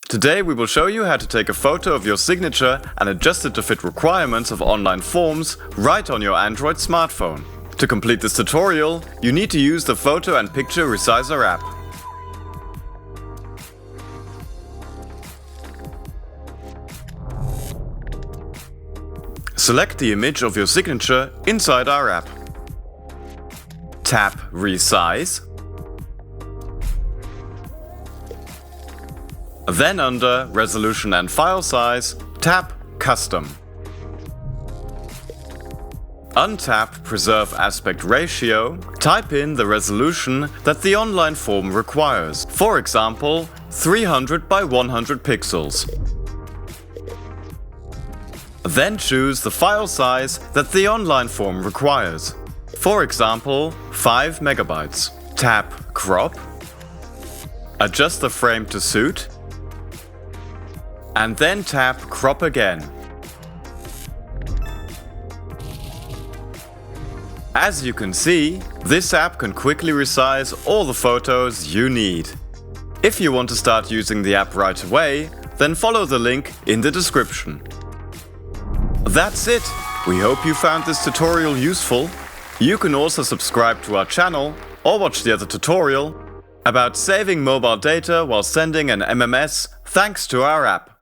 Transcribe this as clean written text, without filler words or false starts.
Today we will show you how to take a photo of your signature and adjust it to fit requirements of online forms right on your Android smartphone. To complete this tutorial, you need to use the Photo Picture Resizer app. Select the image of your signature inside our app. Tap Resize. Then under Resolution and File Size, tap Custom. Untap Preserve Aspect Ratio, type in the resolution that the online form requires, for example 300 by 100 pixels. Then choose the file size that the online form requires, for example 5 megabytes. Tap Crop, adjust the frame to suit, and then tap Crop again. As you can see, this app can quickly resize all the photos you need. If you want to start using the app right away, then follow the link in the description. That's it! We hope you found this tutorial useful. You can also subscribe to our channel or watch the other tutorial about saving mobile data while sending an MMS thanks to our app.